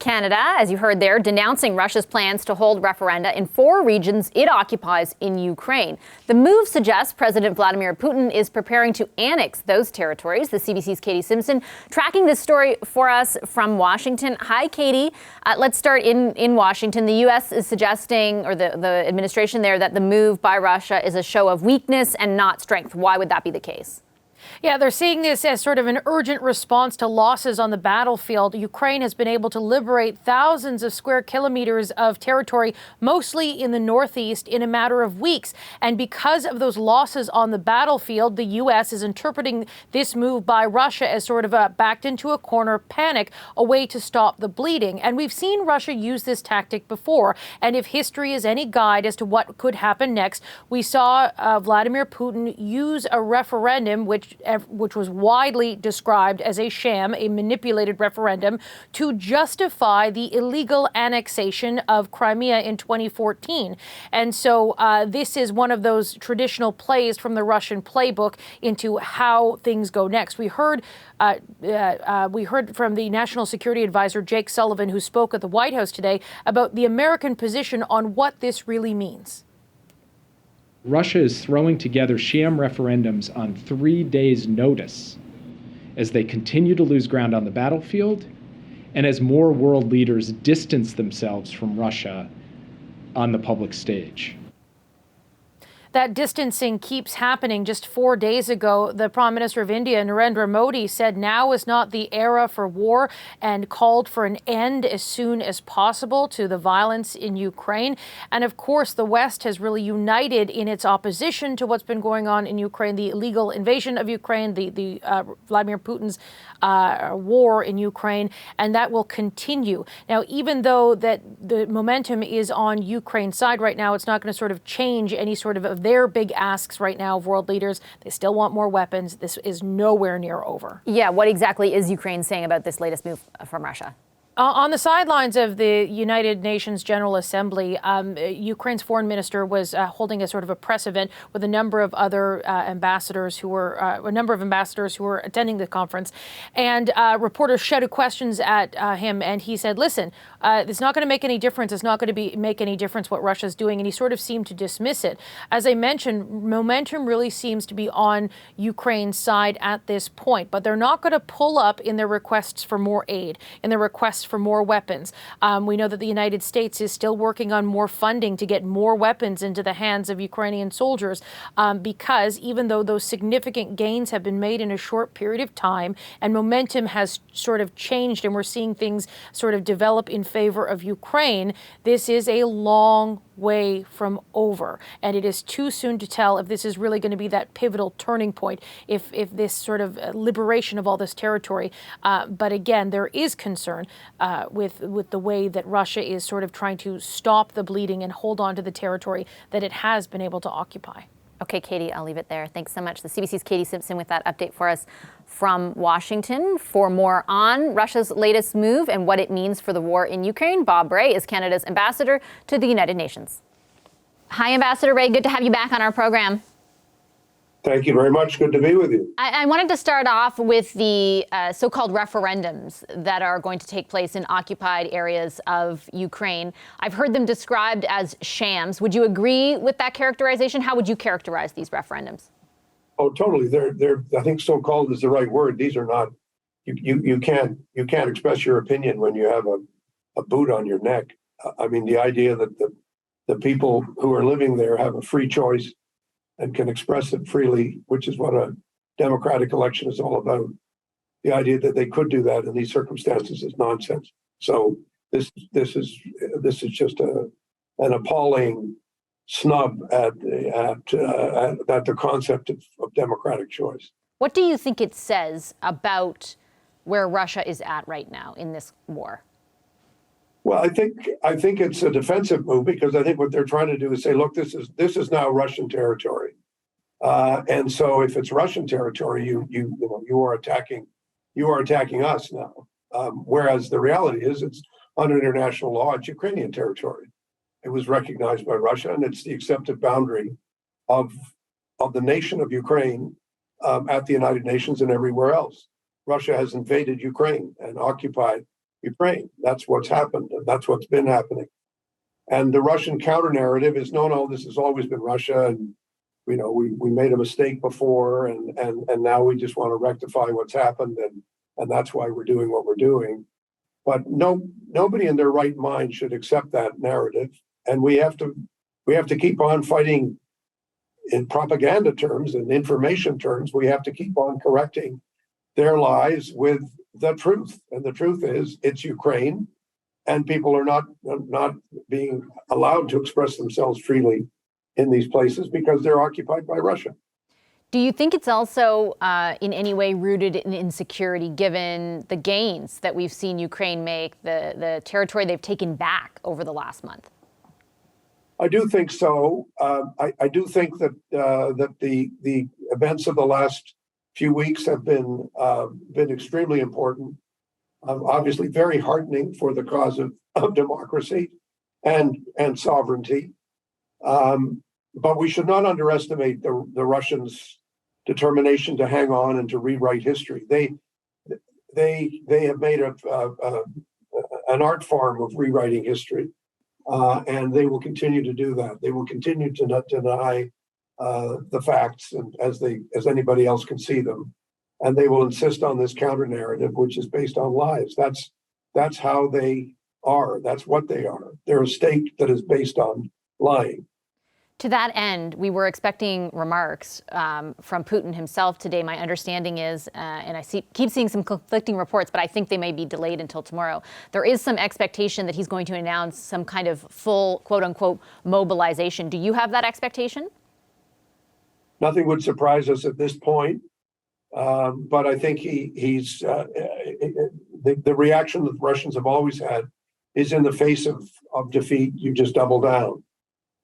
Canada, as you heard there, denouncing Russia's plans to hold referenda in 4 regions it occupies in Ukraine. The move suggests President Vladimir Putin is preparing to annex those territories. The CBC's Katie Simpson tracking this story for us from Washington. Hi, Katie. Let's start in Washington. The U.S. is suggesting, or the administration there, that the move by Russia is a show of weakness and not strength. Why would that be the case? Yeah, they're seeing this as sort of an urgent response to losses on the battlefield. Ukraine has been able to liberate thousands of square kilometers of territory, mostly in the northeast, in a matter of weeks. And because of those losses on the battlefield, the U.S. is interpreting this move by Russia as sort of a backed into a corner panic, a way to stop the bleeding. And we've seen Russia use this tactic before. And if history is any guide as to what could happen next, we saw Vladimir Putin use a referendum, which was widely described as a sham, a manipulated referendum, to justify the illegal annexation of Crimea in 2014. And so this is one of those traditional plays from the Russian playbook into how things go next. We heard from the National Security Advisor, Jake Sullivan, who spoke at the White House today, about the American position on what this really means. Russia is throwing together sham referendums on 3 days' notice as they continue to lose ground on the battlefield and as more world leaders distance themselves from Russia on the public stage. That distancing keeps happening. Just 4 days ago, the Prime Minister of India, Narendra Modi, said now is not the era for war and called for an end as soon as possible to the violence in Ukraine. And of course, the West has really united in its opposition to what's been going on in Ukraine, the illegal invasion of Ukraine, the Vladimir Putin's war in Ukraine, and that will continue. Now, even though that the momentum is on Ukraine's side right now, it's not going to sort of change any sort of their big asks right now of world leaders. They still want more weapons. This is nowhere near over. Yeah, what exactly is Ukraine saying about this latest move from Russia? On the sidelines of the United Nations General Assembly, Ukraine's foreign minister was holding a sort of a press event with a number of other ambassadors who were attending the conference, and reporters shouted questions at him, and he said, "Listen, it's not going to make any difference. It's not going to make any difference what Russia's doing," and he sort of seemed to dismiss it. As I mentioned, momentum really seems to be on Ukraine's side at this point, but they're not going to pull up in their requests for more aid, in their requests for more weapons. We know that the United States is still working on more funding to get more weapons into the hands of Ukrainian soldiers, because even though those significant gains have been made in a short period of time and momentum has sort of changed and we're seeing things sort of develop in favor of Ukraine, this is a long way from over. And it is too soon to tell if this is really going to be that pivotal turning point, if this sort of liberation of all this territory. But again, there is concern with the way that Russia is sort of trying to stop the bleeding and hold on to the territory that it has been able to occupy. Okay, Katie, I'll leave it there. Thanks so much. The CBC's Katie Simpson with that update for us from Washington. For more on Russia's latest move and what it means for the war in Ukraine, Bob Rae is Canada's ambassador to the United Nations. Hi, Ambassador Rae. Good to have you back on our program. Thank you very much. Good to be with you. I wanted to start off with the so-called referendums that are going to take place in occupied areas of Ukraine. I've heard them described as shams. Would you agree with that characterization? How would you characterize these referendums? Oh, totally. They're I think so-called is the right word. These are not. You can't express your opinion when you have a boot on your neck. I mean, the idea that the people who are living there have a free choice and can express it freely, which is what a democratic election is all about. The idea that they could do that in these circumstances is nonsense. So this is just an appalling snub at the concept of democratic choice. What do you think it says about where Russia is at right now in this war? Well, I think it's a defensive move, because I think what they're trying to do is say, look, this is now Russian territory, and so if it's Russian territory, you are attacking us now. Whereas the reality is, it's under international law, it's Ukrainian territory. It was recognized by Russia, and it's the accepted boundary of the nation of Ukraine at the United Nations and everywhere else. Russia has invaded Ukraine and occupied Ukraine. That's what's happened. And that's what's been happening. And the Russian counter narrative is no, this has always been Russia, and we made a mistake before, and now we just want to rectify what's happened, and that's why we're doing what we're doing. But nobody in their right mind should accept that narrative, and we have to keep on fighting in propaganda terms and information terms. We have to keep on correcting their lies with the truth, and the truth is it's Ukraine, and people are not being allowed to express themselves freely in these places because they're occupied by Russia. Do you think it's also in any way rooted in insecurity, given the gains that we've seen Ukraine make, the territory they've taken back over the last month? I do think so. I do think that the events of the last few weeks have been extremely important. Obviously, very heartening for the cause of democracy and sovereignty. But we should not underestimate the Russians' determination to hang on and to rewrite history. They have made an art form of rewriting history, and they will continue to do that. They will continue to not deny the facts, and as anybody else can see them, and they will insist on this counter narrative, which is based on lies. That's how they are. That's what they are. They're a state that is based on lying. To that end, we were expecting remarks from Putin himself today. My understanding is, and I keep seeing some conflicting reports, but I think they may be delayed until tomorrow. There is some expectation that he's going to announce some kind of full, quote unquote, mobilization. Do you have that expectation? Nothing would surprise us at this point. But I think he's the reaction that the Russians have always had is in the face of defeat, you just double down.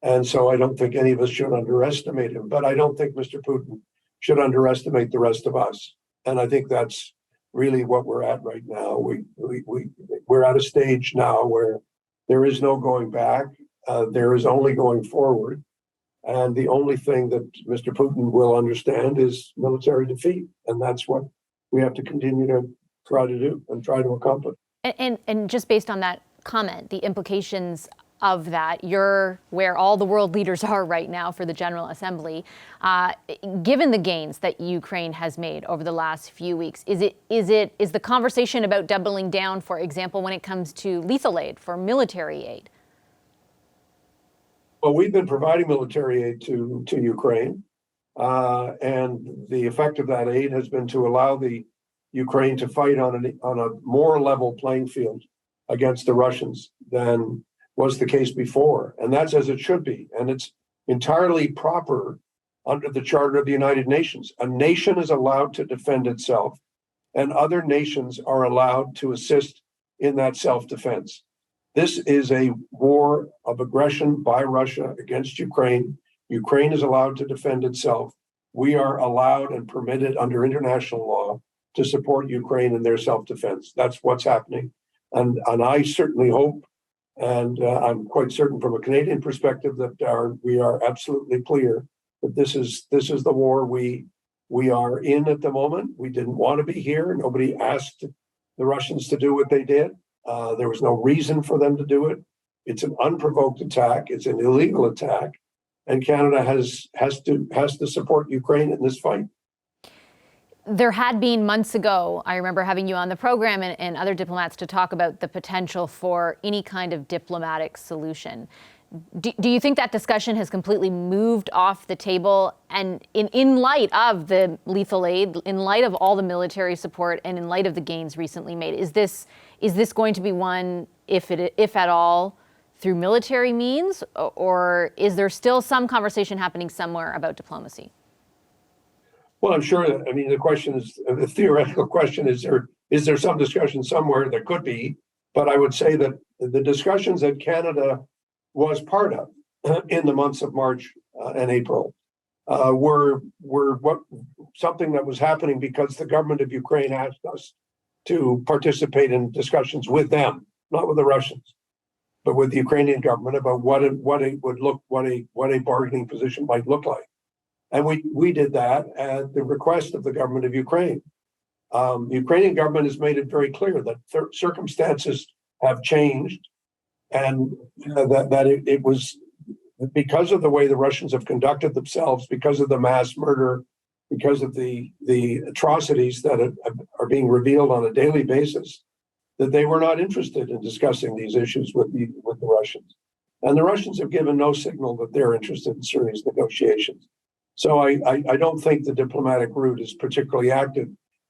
And so I don't think any of us should underestimate him, but I don't think Mr. Putin should underestimate the rest of us. And I think that's really what we're at right now. We're at a stage now where there is no going back. There is only going forward. And the only thing that Mr. Putin will understand is military defeat. And that's what we have to continue to try to do and try to accomplish. And just based on that comment, the implications of that, you're where all the world leaders are right now for the General Assembly. Given the gains that Ukraine has made over the last few weeks, is the conversation about doubling down, for example, when it comes to lethal aid, for military aid? Well, we've been providing military aid to Ukraine, and the effect of that aid has been to allow the Ukraine to fight on a more level playing field against the Russians than was the case before. And that's as it should be. And it's entirely proper under the Charter of the United Nations. A nation is allowed to defend itself, and other nations are allowed to assist in that self-defense. This is a war of aggression by Russia against Ukraine. Ukraine is allowed to defend itself. We are allowed and permitted under international law to support Ukraine in their self-defense. That's what's happening. And I certainly hope, and I'm quite certain from a Canadian perspective, that we are absolutely clear that this is the war we are in at the moment. We didn't want to be here. Nobody asked the Russians to do what they did. There was no reason for them to do it. It's an unprovoked attack. It's an illegal attack, and Canada has to support Ukraine in this fight. There had been months ago, I remember having you on the program and other diplomats to talk about the potential for any kind of diplomatic solution. Do you think that discussion has completely moved off the table? And in light of the lethal aid, in light of all the military support, and in light of the gains recently made, is this going to be one, if at all, through military means, or is there still some conversation happening somewhere about diplomacy? Well, I'm sure that, the question is, the theoretical question is there some discussion somewhere? There could be, but I would say that the discussions that Canada was part of in the months of March and April were something that was happening because the government of Ukraine asked us to participate in discussions with them, not with the Russians, but with the Ukrainian government about what a bargaining position might look like. And we did that at the request of the government of Ukraine. The Ukrainian government has made it very clear that circumstances have changed, and it was because of the way the Russians have conducted themselves, because of the mass murder, because of the atrocities that are being revealed on a daily basis, that they were not interested in discussing these issues with the Russians. And the Russians have given no signal that they're interested in serious negotiations. So I don't think the diplomatic route is particularly active,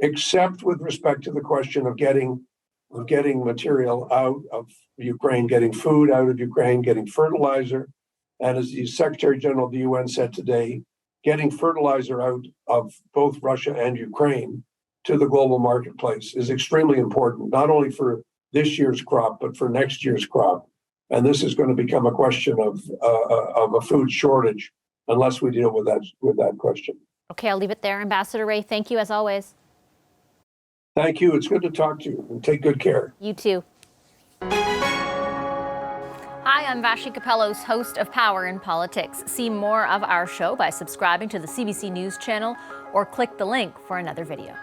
except with respect to the question of getting material out of Ukraine, getting food out of Ukraine, getting fertilizer. And as the Secretary General of the UN said today, getting fertilizer out of both Russia and Ukraine to the global marketplace is extremely important, not only for this year's crop, but for next year's crop. And this is going to become a question of a food shortage unless we deal with that question. Okay, I'll leave it there. Ambassador Rae, thank you as always. Thank you. It's good to talk to you, and take good care. You too. Hi, I'm Vashi Capellos, host of Power in Politics. See more of our show by subscribing to the CBC News channel or click the link for another video.